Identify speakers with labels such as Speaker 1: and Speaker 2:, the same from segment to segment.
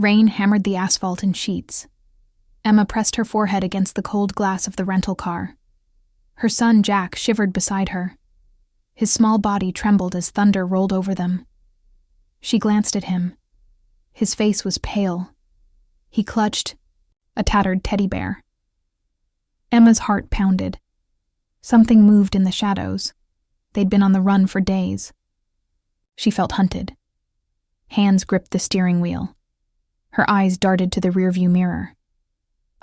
Speaker 1: Rain hammered the asphalt in sheets. Emma pressed her forehead against the cold glass of the rental car. Her son, Jack, shivered beside her. His small body trembled as thunder rolled over them. She glanced at him. His face was pale. He clutched a tattered teddy bear. Emma's heart pounded. Something moved in the shadows. They'd been on the run for days. She felt hunted. Hands gripped the steering wheel. Her eyes darted to the rearview mirror.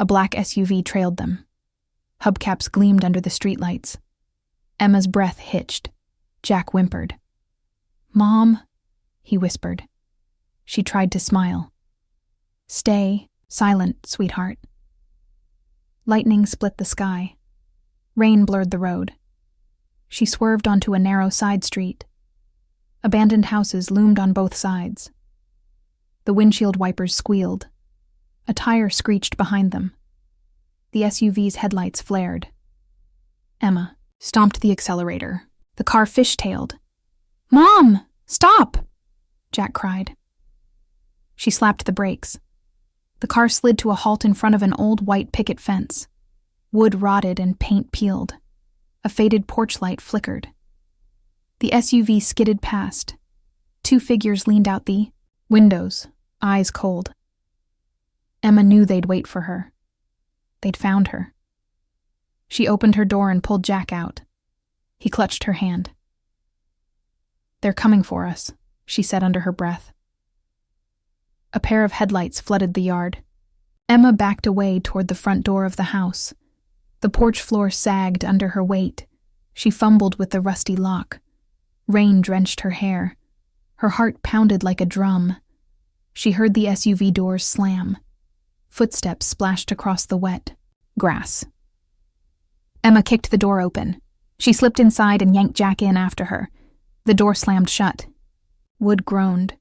Speaker 1: A black SUV trailed them. Hubcaps gleamed under the streetlights. Emma's breath hitched. Jack whimpered. "Mom," he whispered. She tried to smile. "Stay silent, sweetheart." Lightning split the sky. Rain blurred the road. She swerved onto a narrow side street. Abandoned houses loomed on both sides. The windshield wipers squealed. A tire screeched behind them. The SUV's headlights flared. Emma stomped the accelerator. The car fishtailed. "Mom, stop!" Jack cried. She slapped the brakes. The car slid to a halt in front of an old white picket fence. Wood rotted and paint peeled. A faded porch light flickered. The SUV skidded past. Two figures leaned out the windows, eyes cold. Emma knew they'd wait for her. They'd found her. She opened her door and pulled Jack out. He clutched her hand. "They're coming for us," she said under her breath. A pair of headlights flooded the yard. Emma backed away toward the front door of the house. The porch floor sagged under her weight. She fumbled with the rusty lock. Rain drenched her hair. Her heart pounded like a drum. She heard the SUV doors slam. Footsteps splashed across the wet grass. Emma kicked the door open. She slipped inside and yanked Jack in after her. The door slammed shut. Wood groaned.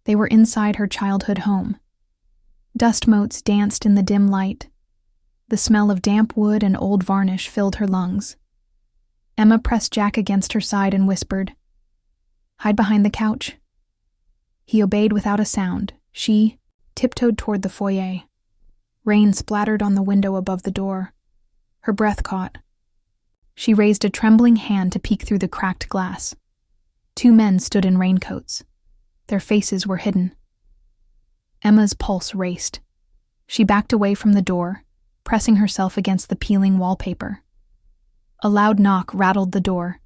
Speaker 1: They were inside her childhood home. Dust motes danced in the dim light. The smell of damp wood and old varnish filled her lungs. Emma pressed Jack against her side and whispered, "Hide behind the couch." He obeyed without a sound. She tiptoed toward the foyer. Rain splattered on the window above the door. Her breath caught. She raised a trembling hand to peek through the cracked glass. Two men stood in raincoats. Their faces were hidden. Emma's pulse raced. She backed away from the door, pressing herself against the peeling wallpaper. A loud knock rattled the door.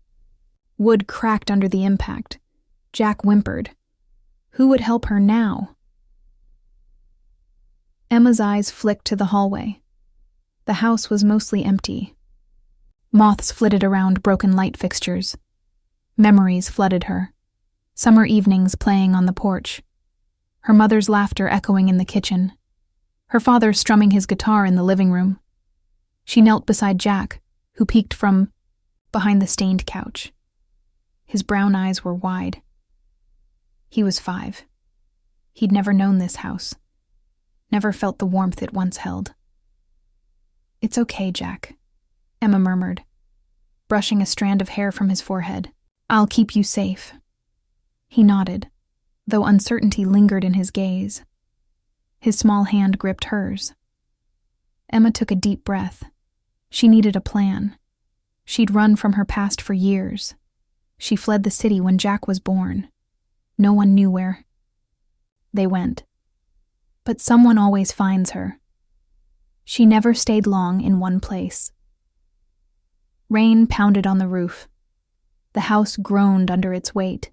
Speaker 1: Wood cracked under the impact. Jack whimpered. Who would help her now? Emma's eyes flicked to the hallway. The house was mostly empty. Moths flitted around broken light fixtures. Memories flooded her. Summer evenings playing on the porch. Her mother's laughter echoing in the kitchen. Her father strumming his guitar in the living room. She knelt beside Jack, who peeked from behind the stained couch. His brown eyes were wide. He was 5. He'd never known this house. Never felt the warmth it once held. "It's okay, Jack," Emma murmured, brushing a strand of hair from his forehead. "I'll keep you safe." He nodded, though uncertainty lingered in his gaze. His small hand gripped hers. Emma took a deep breath. She needed a plan. She'd run from her past for years. She fled the city when Jack was born. No one knew where they went. But someone always finds her. She never stayed long in one place. Rain pounded on the roof. The house groaned under its weight.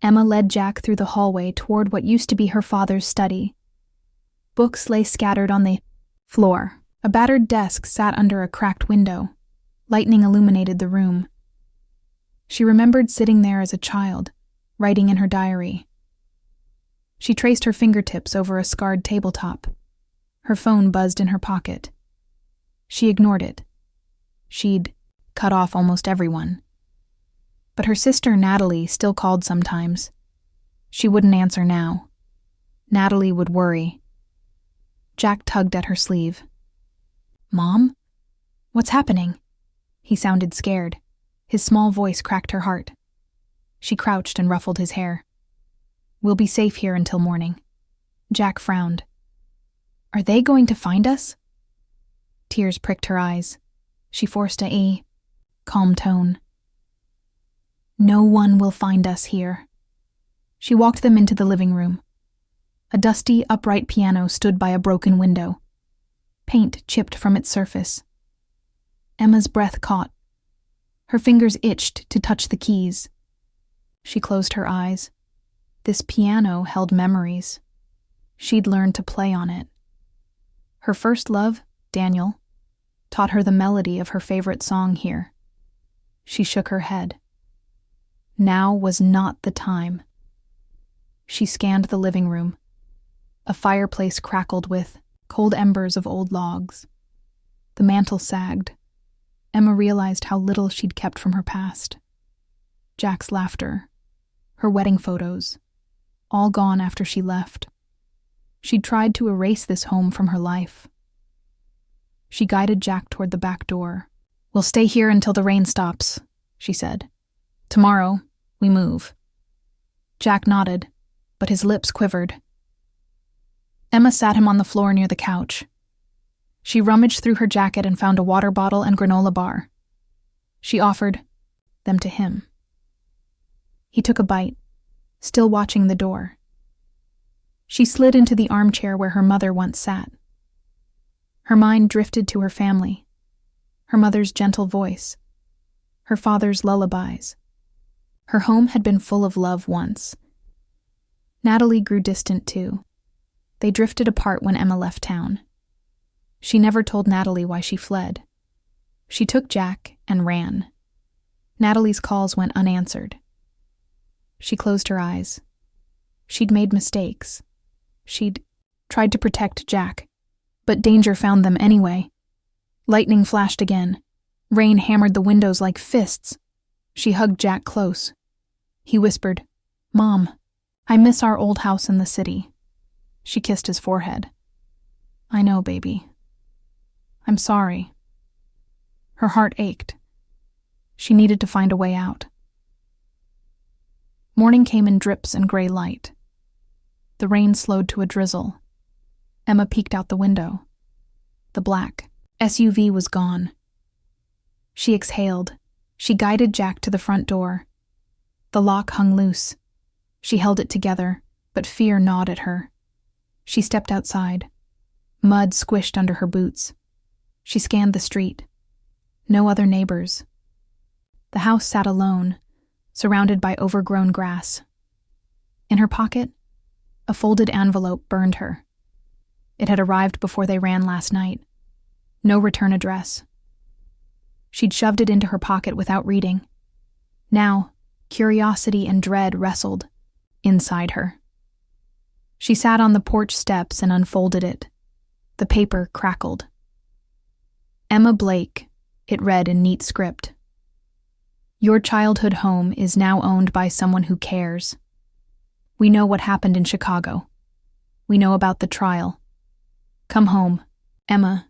Speaker 1: Emma led Jack through the hallway toward what used to be her father's study. Books lay scattered on the floor. A battered desk sat under a cracked window. Lightning illuminated the room. She remembered sitting there as a child, writing in her diary. She traced her fingertips over a scarred tabletop. Her phone buzzed in her pocket. She ignored it. She'd cut off almost everyone. But her sister Natalie still called sometimes. She wouldn't answer now. Natalie would worry. Jack tugged at her sleeve. "Mom? What's happening?" He sounded scared. His small voice cracked her heart. She crouched and ruffled his hair. "We'll be safe here until morning. Jack frowned. Are they going to find us? Tears pricked her eyes. She forced a calm tone. No one will find us here. She walked them into the living room. A dusty, upright piano stood by a broken window. Paint chipped from its surface. Emma's breath caught. Her fingers itched to touch the keys. She closed her eyes. This piano held memories. She'd learned to play on it. Her first love, Daniel, taught her the melody of her favorite song here. She shook her head. Now was not the time. She scanned the living room. A fireplace crackled with cold embers of old logs. The mantel sagged. Emma realized how little she'd kept from her past. Jack's laughter, her wedding photos, all gone after she left. She'd tried to erase this home from her life. She guided Jack toward the back door. We'll stay here until the rain stops, she said. Tomorrow, we move. Jack nodded, but his lips quivered. Emma sat him on the floor near the couch. She rummaged through her jacket and found a water bottle and granola bar. She offered them to him. He took a bite, still watching the door. She slid into the armchair where her mother once sat. Her mind drifted to her family, her mother's gentle voice, her father's lullabies. Her home had been full of love once. Natalie grew distant too. They drifted apart when Emma left town. She never told Natalie why she fled. She took Jack and ran. Natalie's calls went unanswered. She closed her eyes. She'd made mistakes. She'd tried to protect Jack, but danger found them anyway. Lightning flashed again. Rain hammered the windows like fists. She hugged Jack close. He whispered, "Mom, I miss our old house in the city." She kissed his forehead. "I know, baby. I'm sorry." Her heart ached. She needed to find a way out. Morning came in drips and gray light. The rain slowed to a drizzle. Emma peeked out the window. The black SUV was gone. She exhaled. She guided Jack to the front door. The lock hung loose. She held it together, but fear gnawed at her. She stepped outside. Mud squished under her boots. She scanned the street. No other neighbors. The house sat alone, surrounded by overgrown grass. In her pocket, a folded envelope burned her. It had arrived before they ran last night. No return address. She'd shoved it into her pocket without reading. Now, curiosity and dread wrestled inside her. She sat on the porch steps and unfolded it. The paper crackled. Emma Blake, it read in neat script. Your childhood home is now owned by someone who cares. We know what happened in Chicago. We know about the trial. Come home, Emma.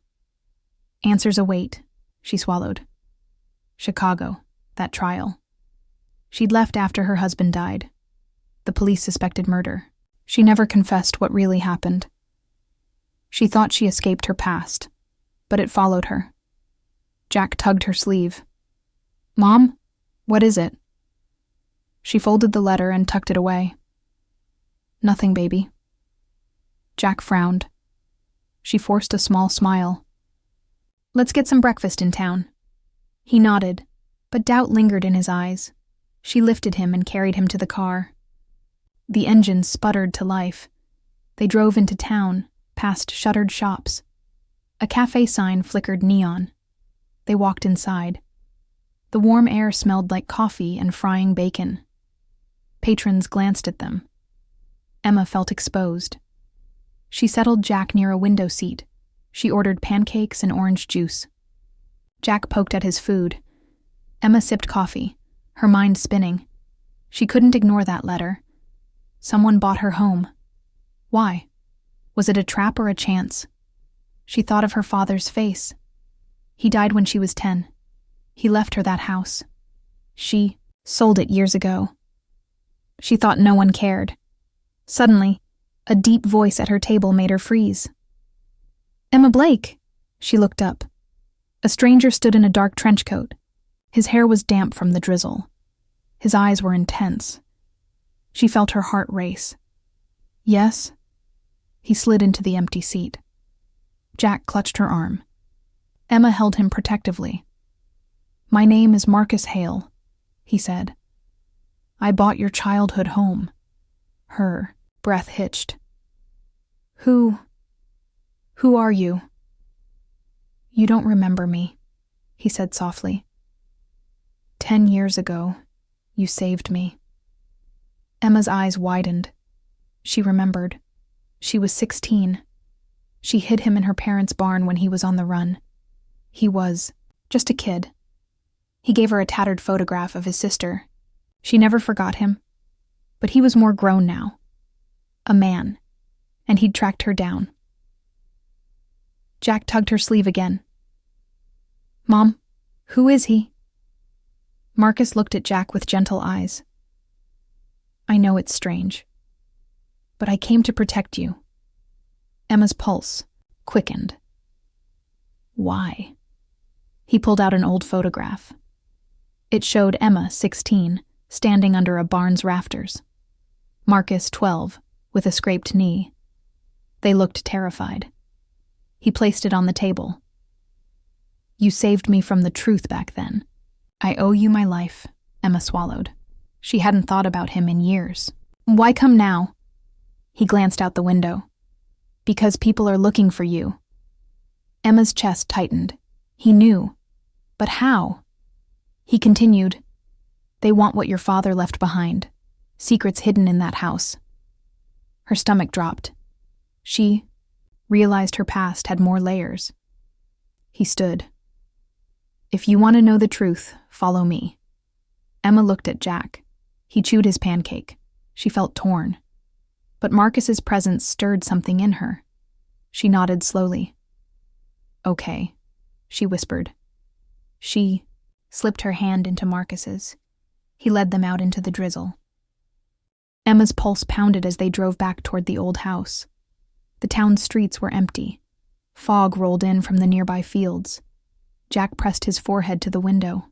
Speaker 1: Answers await, she swallowed. Chicago, that trial. She'd left after her husband died. The police suspected murder. She never confessed what really happened. She thought she escaped her past, but it followed her. Jack tugged her sleeve. Mom, what is it? She folded the letter and tucked it away. Nothing, baby. Jack frowned. She forced a small smile. Let's get some breakfast in town. He nodded, but doubt lingered in his eyes. She lifted him and carried him to the car. The engine sputtered to life. They drove into town, past shuttered shops. A cafe sign flickered neon. They walked inside. The warm air smelled like coffee and frying bacon. Patrons glanced at them. Emma felt exposed. She settled Jack near a window seat. She ordered pancakes and orange juice. Jack poked at his food. Emma sipped coffee, her mind spinning. She couldn't ignore that letter. Someone bought her home. Why? Was it a trap or a chance? She thought of her father's face. He died when she was 10. He left her that house. She sold it years ago. She thought no one cared. Suddenly, A deep voice at her table made her freeze. "Emma Blake!" She looked up. A stranger stood in a dark trench coat. His hair was damp from the drizzle. His eyes were intense. She felt her heart race. "Yes?" He slid into the empty seat. Jack clutched her arm. Emma held him protectively. "My name is Marcus Hale," he said. "I bought your childhood home." Her breath hitched. Who are you?" "You don't remember me," he said softly. 10 years ago, you saved me." Emma's eyes widened. She remembered. She was 16. She hid him in her parents' barn when he was on the run. He was just a kid. He gave her a tattered photograph of his sister. She never forgot him. But he was more grown now. A man. And he'd tracked her down. Jack tugged her sleeve again. "Mom, who is he?" Marcus looked at Jack with gentle eyes. "I know it's strange, but I came to protect you." Emma's pulse quickened. "Why?" He pulled out an old photograph. It showed Emma, 16, standing under a barn's rafters. Marcus, 12, with a scraped knee. They looked terrified. He placed it on the table. "You saved me from the truth back then. I owe you my life," Emma swallowed. She hadn't thought about him in years. "Why come now?" He glanced out the window. "Because people are looking for you." Emma's chest tightened. He knew. But how? He continued, "They want what your father left behind. Secrets hidden in that house." Her stomach dropped. She realized her past had more layers. He stood. "If you want to know the truth, follow me." Emma looked at Jack. He chewed his pancake. She felt torn. But Marcus's presence stirred something in her. She nodded slowly. "Okay," she whispered. She slipped her hand into Marcus's. He led them out into the drizzle. Emma's pulse pounded as they drove back toward the old house. The town's streets were empty. Fog rolled in from the nearby fields. Jack pressed his forehead to the window.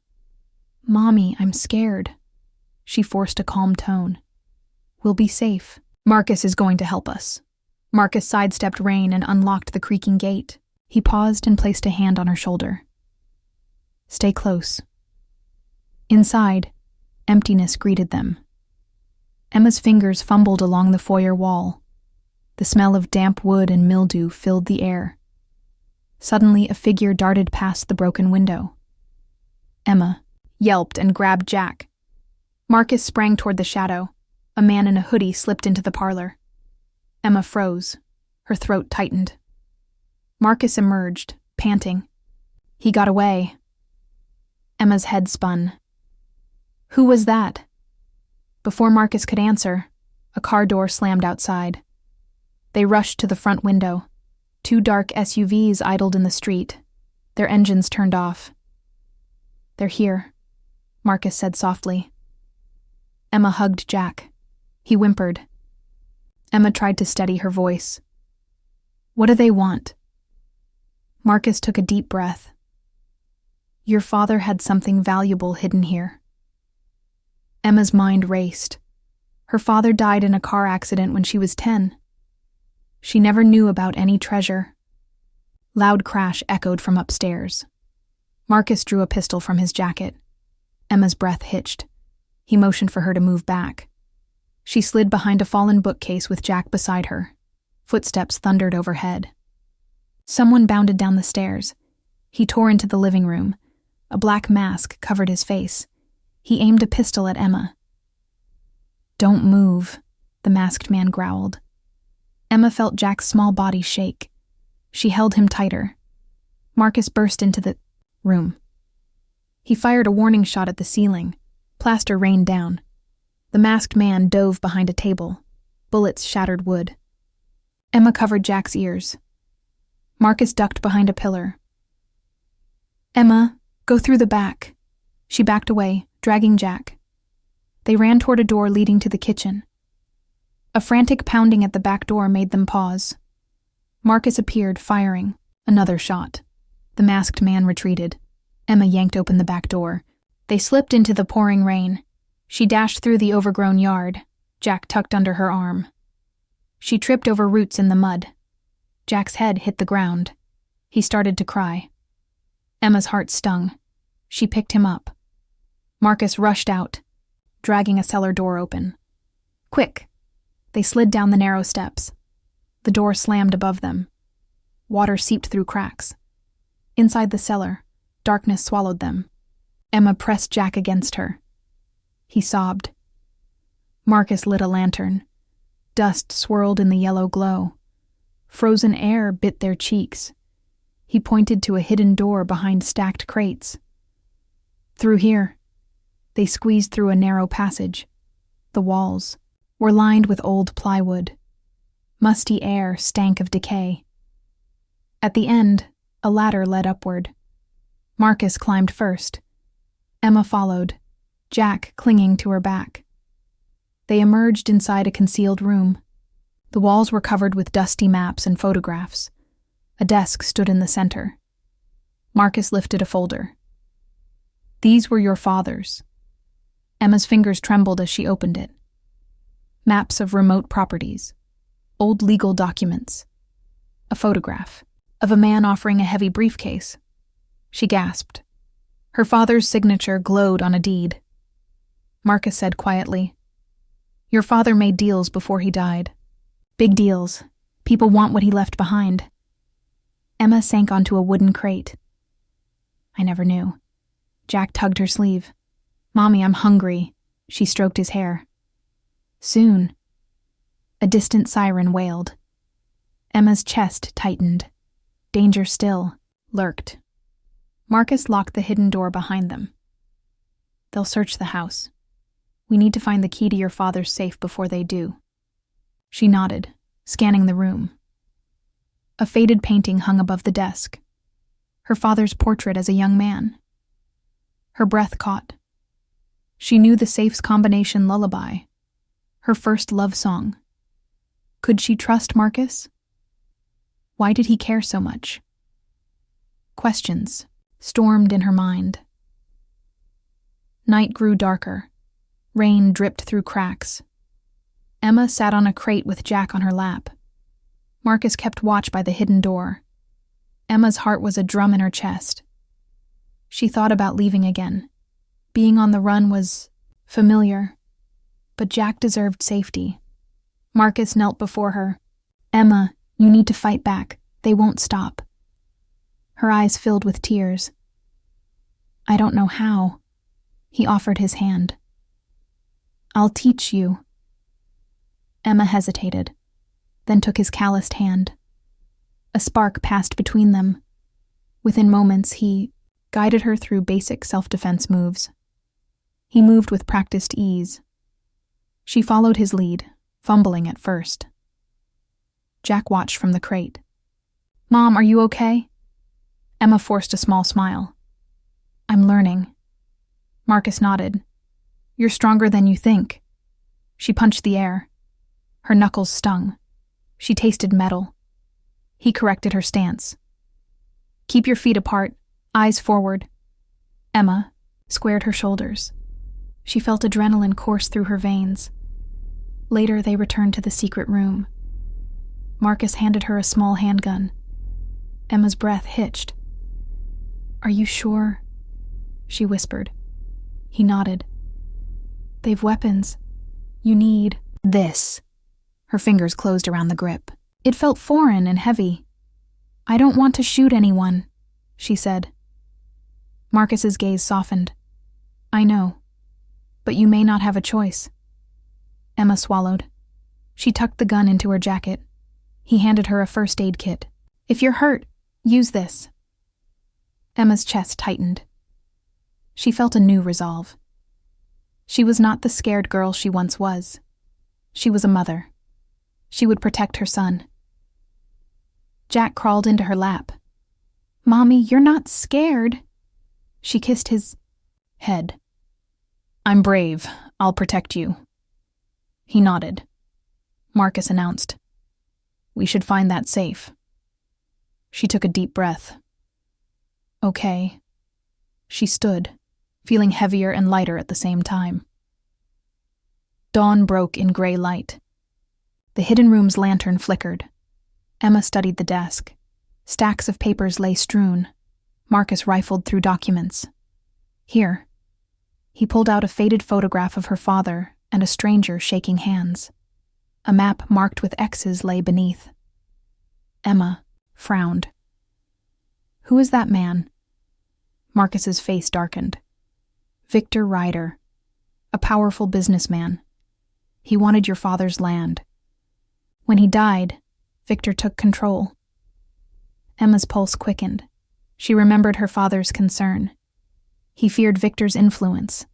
Speaker 1: "Mommy, I'm scared." She forced a calm tone. "We'll be safe. Marcus is going to help us." Marcus sidestepped rain and unlocked the creaking gate. He paused and placed a hand on her shoulder. "Stay close." Inside, emptiness greeted them. Emma's fingers fumbled along the foyer wall. The smell of damp wood and mildew filled the air. Suddenly, a figure darted past the broken window. Emma yelped and grabbed Jack. Marcus sprang toward the shadow. A man in a hoodie slipped into the parlor. Emma froze. Her throat tightened. Marcus emerged, panting. He got away. Emma's head spun. "Who was that?" Before Marcus could answer, a car door slammed outside. They rushed to the front window. 2 dark SUVs idled in the street. Their engines turned off. "They're here," Marcus said softly. Emma hugged Jack. He whimpered. Emma tried to steady her voice. "What do they want?" Marcus took a deep breath. "Your father had something valuable hidden here." Emma's mind raced. Her father died in a car accident when she was 10. She never knew about any treasure. Loud crash echoed from upstairs. Marcus drew a pistol from his jacket. Emma's breath hitched. He motioned for her to move back. She slid behind a fallen bookcase with Jack beside her. Footsteps thundered overhead. Someone bounded down the stairs. He tore into the living room. A black mask covered his face. He aimed a pistol at Emma. "Don't move," the masked man growled. Emma felt Jack's small body shake. She held him tighter. Marcus burst into the room. He fired a warning shot at the ceiling. Plaster rained down. The masked man dove behind a table. Bullets shattered wood. Emma covered Jack's ears. Marcus ducked behind a pillar. "Emma, go through the back." She backed away, dragging Jack. They ran toward a door leading to the kitchen. A frantic pounding at the back door made them pause. Marcus appeared, firing. Another shot. The masked man retreated. Emma yanked open the back door. They slipped into the pouring rain. She dashed through the overgrown yard, Jack tucked under her arm. She tripped over roots in the mud. Jack's head hit the ground. He started to cry. Emma's heart stung. She picked him up. Marcus rushed out, dragging a cellar door open. Quick! They slid down the narrow steps. The door slammed above them. Water seeped through cracks. Inside the cellar, darkness swallowed them. Emma pressed Jack against her. He sobbed. Marcus lit a lantern. Dust swirled in the yellow glow. Frozen air bit their cheeks. He pointed to a hidden door behind stacked crates. Through here. They squeezed through a narrow passage. The walls were lined with old plywood. Musty air stank of decay. At the end, a ladder led upward. Marcus climbed first. Emma followed, Jack clinging to her back. They emerged inside a concealed room. The walls were covered with dusty maps and photographs. A desk stood in the center. Marcus lifted a folder. These were your father's. Emma's fingers trembled as she opened it. Maps of remote properties, old legal documents, a photograph of a man offering a heavy briefcase. She gasped. Her father's signature glowed on a deed. Marcus said quietly, "Your father made deals before he died. Big deals. People want what he left behind." Emma sank onto a wooden crate. "I never knew." Jack tugged her sleeve. "Mommy, I'm hungry." She stroked his hair. "Soon." A distant siren wailed. Emma's chest tightened. Danger still lurked. Marcus locked the hidden door behind them. "They'll search the house. We need to find the key to your father's safe before they do." She nodded, scanning the room. A faded painting hung above the desk. Her father's portrait as a young man. Her breath caught. She knew the safe's combination lullaby. Her first love song. Could she trust Marcus? Why did he care so much? Questions stormed in her mind. Night grew darker. Rain dripped through cracks. Emma sat on a crate with Jack on her lap. Marcus kept watch by the hidden door. Emma's heart was a drum in her chest. She thought about leaving again. Being on the run was familiar, but Jack deserved safety. Marcus knelt before her. "Emma, you need to fight back. They won't stop." Her eyes filled with tears. "I don't know how." He offered his hand. "I'll teach you." Emma hesitated, then took his calloused hand. A spark passed between them. Within moments, he guided her through basic self-defense moves. He moved with practiced ease. She followed his lead, fumbling at first. Jack watched from the crate. "Mom, are you okay?" Emma forced a small smile. "I'm learning." Marcus nodded. "You're stronger than you think." She punched the air. Her knuckles stung. She tasted metal. He corrected her stance. "Keep your feet apart, eyes forward." Emma squared her shoulders. She felt adrenaline course through her veins. Later, they returned to the secret room. Marcus handed her a small handgun. Emma's breath hitched. "Are you sure?" she whispered. He nodded. "They've weapons. You need this." Her fingers closed around the grip. It felt foreign and heavy. "I don't want to shoot anyone," she said. Marcus's gaze softened. "I know, but you may not have a choice." Emma swallowed. She tucked the gun into her jacket. He handed her a first aid kit. "If you're hurt, use this." Emma's chest tightened. She felt a new resolve. She was not the scared girl she once was. She was a mother. She would protect her son. Jack crawled into her lap. "Mommy, you're not scared." She kissed his head. "I'm brave. I'll protect you." He nodded. Marcus announced. "We should find that safe." She took a deep breath. "Okay." She stood, feeling heavier and lighter at the same time. Dawn broke in gray light. The hidden room's lantern flickered. Emma studied the desk. Stacks of papers lay strewn. Marcus rifled through documents. Here. He pulled out a faded photograph of her father and a stranger shaking hands. A map marked with X's lay beneath. Emma frowned. "Who is that man?" Marcus's face darkened. "Victor Ryder, a powerful businessman. He wanted your father's land. When he died, Victor took control." Emma's pulse quickened. She remembered her father's concern. He feared Victor's influence.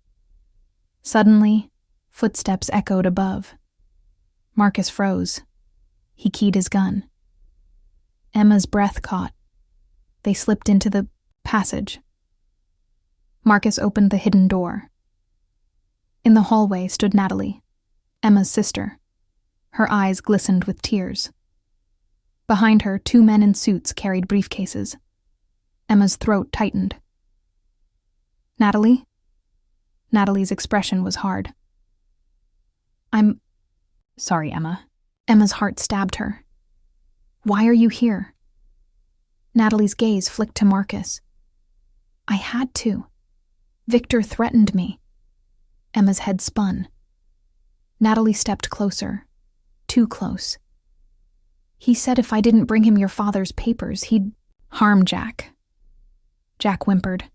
Speaker 1: Suddenly, footsteps echoed above. Marcus froze. He keyed his gun. Emma's breath caught. They slipped into the passage. Marcus opened the hidden door. In the hallway stood Natalie, Emma's sister. Her eyes glistened with tears. Behind her, 2 men in suits carried briefcases. Emma's throat tightened. "Natalie?" Natalie's expression was hard. "I'm sorry, Emma." Emma's heart stabbed her. "Why are you here?" Natalie's gaze flicked to Marcus. "I had to. Victor threatened me." Emma's head spun. Natalie stepped closer. Too close. "He said if I didn't bring him your father's papers, he'd harm Jack." Jack whimpered,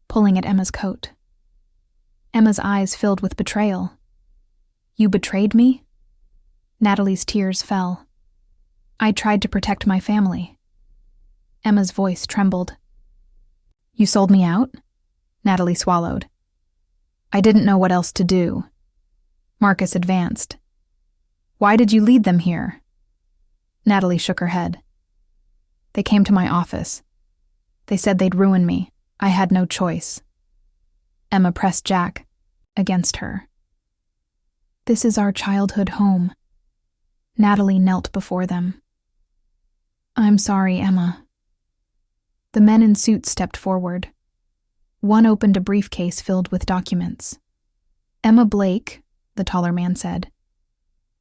Speaker 1: pulling at Emma's coat. Emma's eyes filled with betrayal. "You betrayed me?" Natalie's tears fell. "I tried to protect my family." Emma's voice trembled. "You sold me out?" Natalie swallowed. "I didn't know what else to do." Marcus advanced. "Why did you lead them here?" Natalie shook her head. "They came to my office. They said they'd ruin me. I had no choice." Emma pressed Jack against her. "This is our childhood home." Natalie knelt before them. "I'm sorry, Emma." The men in suits stepped forward. One opened a briefcase filled with documents. "Emma Blake," the taller man said.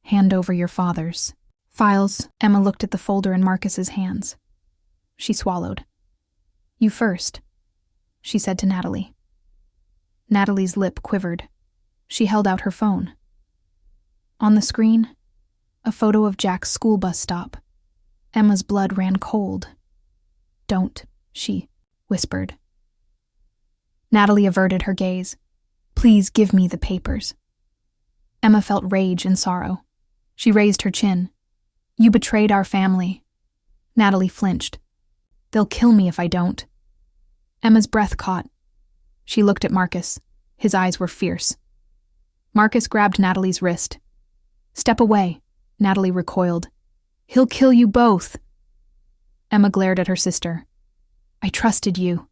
Speaker 1: "Hand over your father's files." Emma looked at the folder in Marcus's hands. She swallowed. "You first," she said to Natalie. Natalie's lip quivered. She held out her phone. On the screen, a photo of Jack's school bus stop. Emma's blood ran cold. "Don't," she whispered. Natalie averted her gaze. "Please give me the papers." Emma felt rage and sorrow. She raised her chin. "You betrayed our family." Natalie flinched. "They'll kill me if I don't." Emma's breath caught. She looked at Marcus. His eyes were fierce. Marcus grabbed Natalie's wrist. "Step away," Natalie recoiled. "He'll kill you both." Emma glared at her sister. "I trusted you."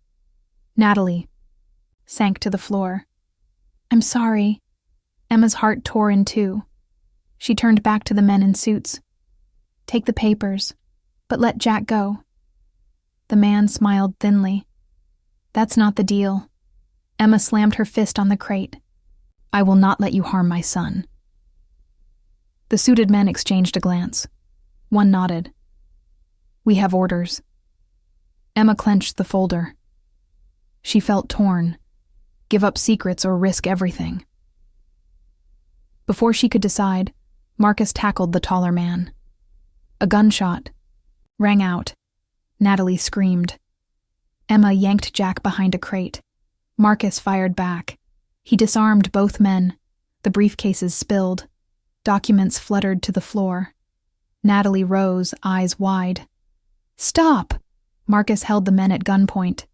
Speaker 1: Natalie sank to the floor. "I'm sorry." Emma's heart tore in two. She turned back to the men in suits. "Take the papers, but let Jack go." The man smiled thinly. "That's not the deal." Emma slammed her fist on the crate. "I will not let you harm my son." The suited men exchanged a glance. One nodded. "We have orders." Emma clenched the folder. She felt torn. Give up secrets or risk everything. Before she could decide, Marcus tackled the taller man. A gunshot rang out. Natalie screamed. Emma yanked Jack behind a crate. Marcus fired back. He disarmed both men. The briefcases spilled. Documents fluttered to the floor. Natalie rose, eyes wide. "Stop!" Marcus held the men at gunpoint.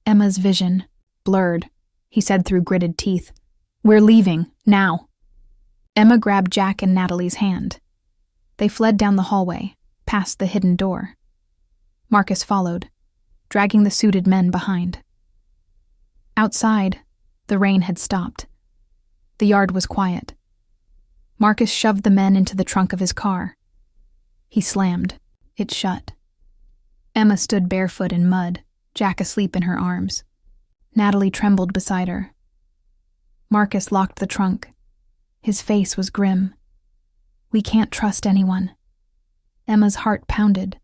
Speaker 1: Emma's vision blurred. He said through gritted teeth, "We're leaving, now." Emma grabbed Jack and Natalie's hand. They fled down the hallway, past the hidden door. Marcus followed, dragging the suited men behind. Outside, the rain had stopped. The yard was quiet. Marcus shoved the men into the trunk of his car. He slammed. It shut. Emma stood barefoot in mud, Jack asleep in her arms. Natalie trembled beside her. Marcus locked the trunk. His face was grim. We can't trust anyone. Emma's heart pounded.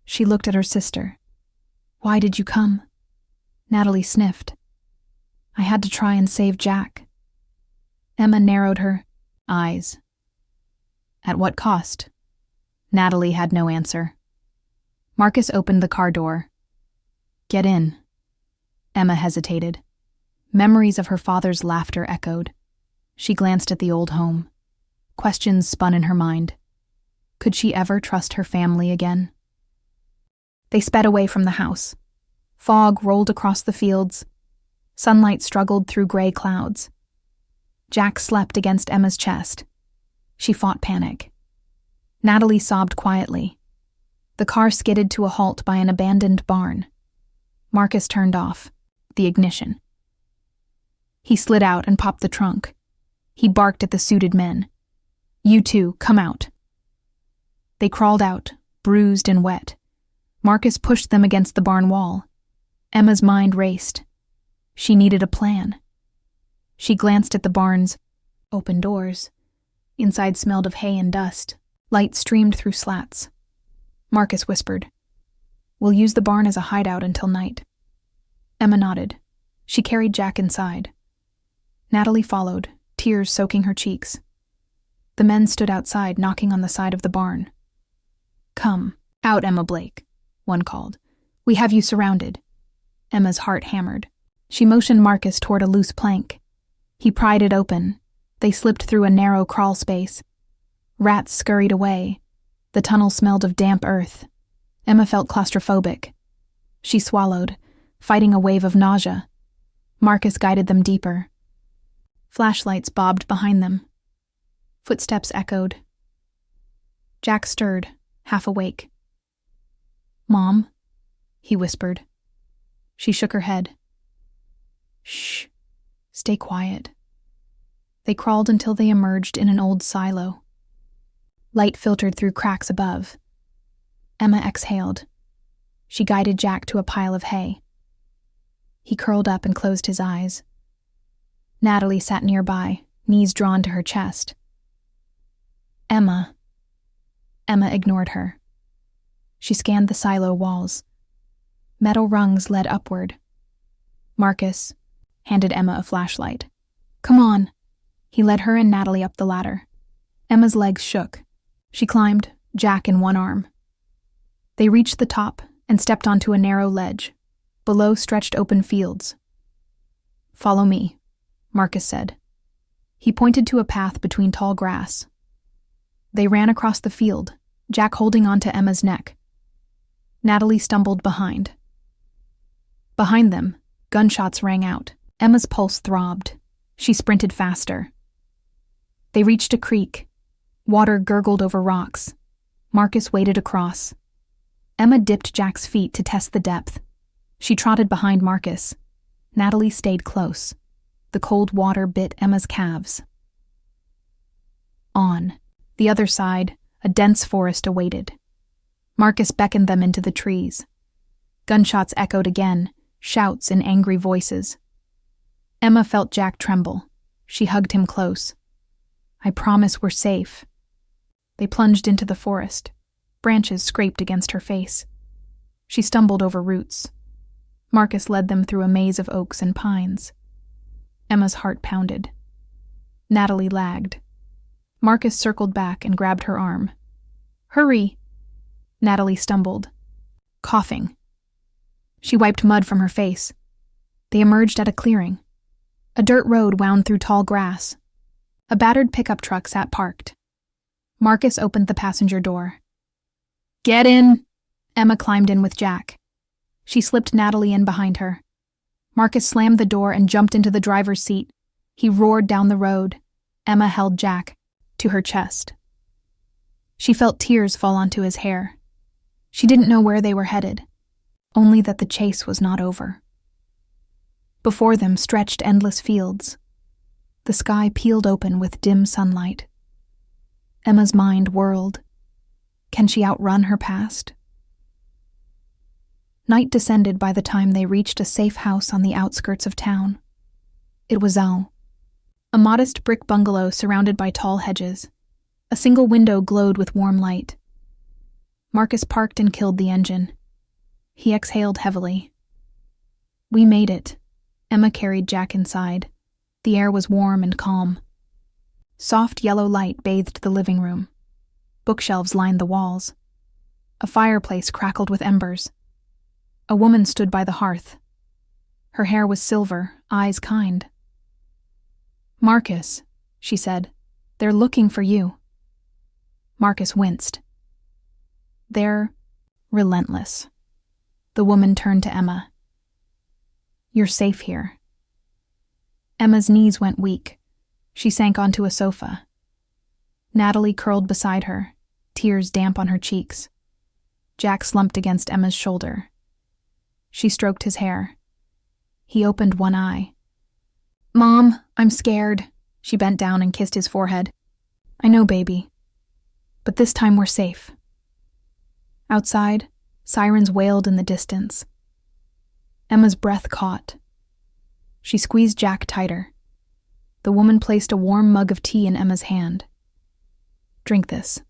Speaker 1: She looked at her sister. Why did you come? Natalie sniffed. I had to try and save Jack. Emma narrowed her eyes. At what cost? Natalie had no answer. Marcus opened the car door. Get in. Emma hesitated. Memories of her father's laughter echoed. She glanced at the old home. Questions spun in her mind. Could she ever trust her family again? They sped away from the house. Fog rolled across the fields. Sunlight struggled through gray clouds. Jack slept against Emma's chest. She fought panic. Natalie sobbed quietly. The car skidded to a halt by an abandoned barn. Marcus turned off the ignition. He slid out and popped the trunk. He barked at the suited men. You two, come out. They crawled out, bruised and wet. Marcus pushed them against the barn wall. Emma's mind raced. She needed a plan. She glanced at the barn's open doors. Inside smelled of hay and dust. Light streamed through slats. Marcus whispered, We'll use the barn as a hideout until night. Emma nodded. She carried Jack inside. Natalie followed, tears soaking her cheeks. The men stood outside, knocking on the side of the barn. Come, out, Emma Blake, one called. We have you surrounded. Emma's heart hammered. She motioned Marcus toward a loose plank. He pried it open. They slipped through a narrow crawl space. Rats scurried away. The tunnel smelled of damp earth. Emma felt claustrophobic. She swallowed, fighting a wave of nausea. Marcus guided them deeper. Flashlights bobbed behind them. Footsteps echoed. Jack stirred, half awake. Mom, he whispered. She shook her head. Shh, stay quiet. They crawled until they emerged in an old silo. Light filtered through cracks above. Emma exhaled. She guided Jack to a pile of hay. He curled up and closed his eyes. Natalie sat nearby, knees drawn to her chest. Emma. Emma ignored her. She scanned the silo walls. Metal rungs led upward. Marcus handed Emma a flashlight. Come on. He led her and Natalie up the ladder. Emma's legs shook. She climbed, Jack in one arm. They reached the top and stepped onto a narrow ledge. Below stretched open fields. Follow me, Marcus said. He pointed to a path between tall grass. They ran across the field, Jack holding onto Emma's neck. Natalie stumbled behind. Behind them, gunshots rang out. Emma's pulse throbbed. She sprinted faster. They reached a creek. Water gurgled over rocks. Marcus waded across. Emma dipped Jack's feet to test the depth. She trotted behind Marcus. Natalie stayed close. The cold water bit Emma's calves. On the other side, a dense forest awaited. Marcus beckoned them into the trees. Gunshots echoed again, shouts in angry voices. Emma felt Jack tremble. She hugged him close. I promise we're safe. They plunged into the forest. Branches scraped against her face. She stumbled over roots. Marcus led them through a maze of oaks and pines. Emma's heart pounded. Natalie lagged. Marcus circled back and grabbed her arm. Hurry! Natalie stumbled, coughing. She wiped mud from her face. They emerged at a clearing. A dirt road wound through tall grass. A battered pickup truck sat parked. Marcus opened the passenger door. Get in! Emma climbed in with Jack. She slipped Natalie in behind her. Marcus slammed the door and jumped into the driver's seat. He roared down the road. Emma held Jack to her chest. She felt tears fall onto his hair. She didn't know where they were headed, only that the chase was not over. Before them stretched endless fields. The sky peeled open with dim sunlight. Emma's mind whirled. Can she outrun her past? Night descended by the time they reached a safe house on the outskirts of town. It was a modest brick bungalow surrounded by tall hedges. A single window glowed with warm light. Marcus parked and killed the engine. He exhaled heavily. We made it. Emma carried Jack inside. The air was warm and calm. Soft yellow light bathed the living room. Bookshelves lined the walls. A fireplace crackled with embers. A woman stood by the hearth. Her hair was silver, eyes kind. Marcus, she said, they're looking for you. Marcus winced. They're relentless. The woman turned to Emma. You're safe here. Emma's knees went weak. She sank onto a sofa. Natalie curled beside her, tears damp on her cheeks. Jack slumped against Emma's shoulder. She stroked his hair. He opened one eye. Mom, I'm scared. She bent down and kissed his forehead. I know, baby. But this time we're safe. Outside, sirens wailed in the distance. Emma's breath caught. She squeezed Jack tighter. The woman placed a warm mug of tea in Emma's hand. Drink this.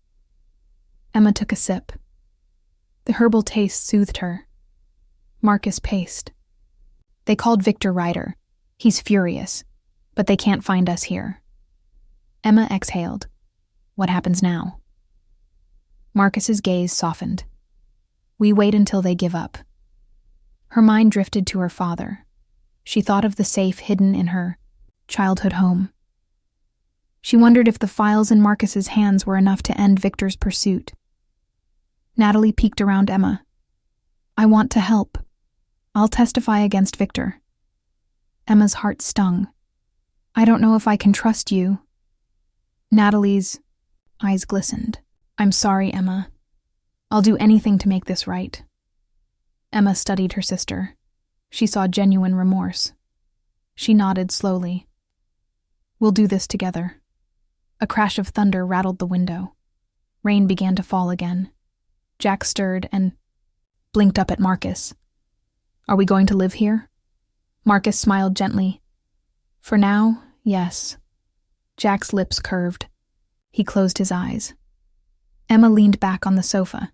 Speaker 1: Emma took a sip. The herbal taste soothed her. Marcus paced. They called Victor Ryder. He's furious, but they can't find us here. Emma exhaled. What happens now? Marcus's gaze softened. We wait until they give up. Her mind drifted to her father. She thought of the safe hidden in her childhood home. She wondered if the files in Marcus's hands were enough to end Victor's pursuit. Natalie peeked around Emma. I want to help. I'll testify against Victor. Emma's heart stung. I don't know if I can trust you. Natalie's eyes glistened. I'm sorry, Emma. I'll do anything to make this right. Emma studied her sister. She saw genuine remorse. She nodded slowly. We'll do this together. A crash of thunder rattled the window. Rain began to fall again. Jack stirred and blinked up at Marcus. Are we going to live here? Marcus smiled gently. For now, yes. Jack's lips curved. He closed his eyes. Emma leaned back on the sofa.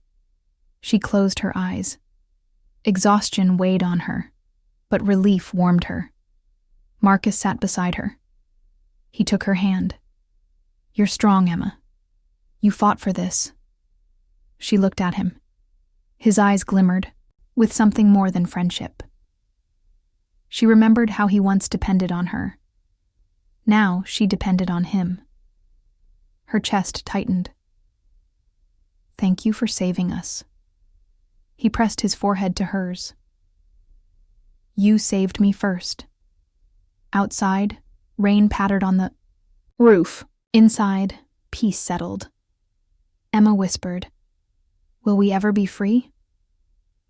Speaker 1: She closed her eyes. Exhaustion weighed on her, but relief warmed her. Marcus sat beside her. He took her hand. You're strong, Emma. You fought for this. She looked at him. His eyes glimmered, with something more than friendship. She remembered how he once depended on her. Now she depended on him. Her chest tightened. Thank you for saving us. He pressed his forehead to hers. You saved me first. Outside, rain pattered on the roof. Inside, peace settled. Emma whispered, Will we ever be free?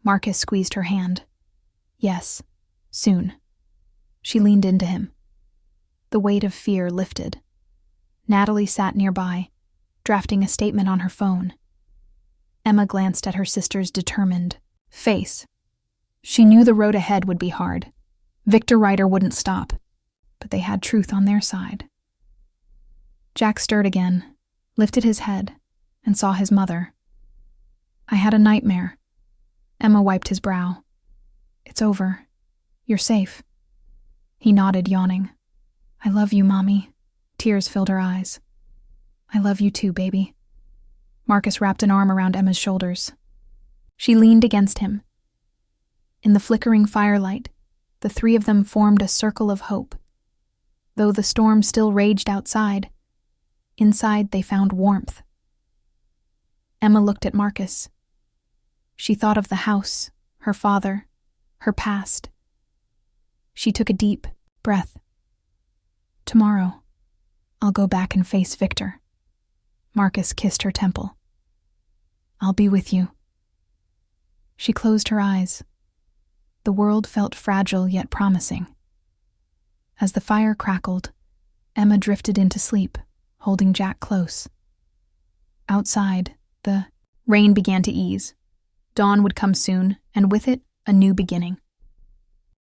Speaker 1: Marcus squeezed her hand. Yes, soon. She leaned into him. The weight of fear lifted. Natalie sat nearby, drafting a statement on her phone. Emma glanced at her sister's determined face. She knew the road ahead would be hard. Victor Ryder wouldn't stop, but they had truth on their side. Jack stirred again, lifted his head, and saw his mother. I had a nightmare. Emma wiped his brow. It's over. You're safe. He nodded, yawning. I love you, Mommy. Tears filled her eyes. I love you too, baby. Marcus wrapped an arm around Emma's shoulders. She leaned against him. In the flickering firelight, the three of them formed a circle of hope. Though the storm still raged outside, inside they found warmth. Emma looked at Marcus. She thought of the house, her father, her past. She took a deep breath. Tomorrow, I'll go back and face Victor. Marcus kissed her temple. I'll be with you. She closed her eyes. The world felt fragile yet promising. As the fire crackled, Emma drifted into sleep, holding Jack close. Outside, the rain began to ease. Dawn would come soon, and with it, a new beginning.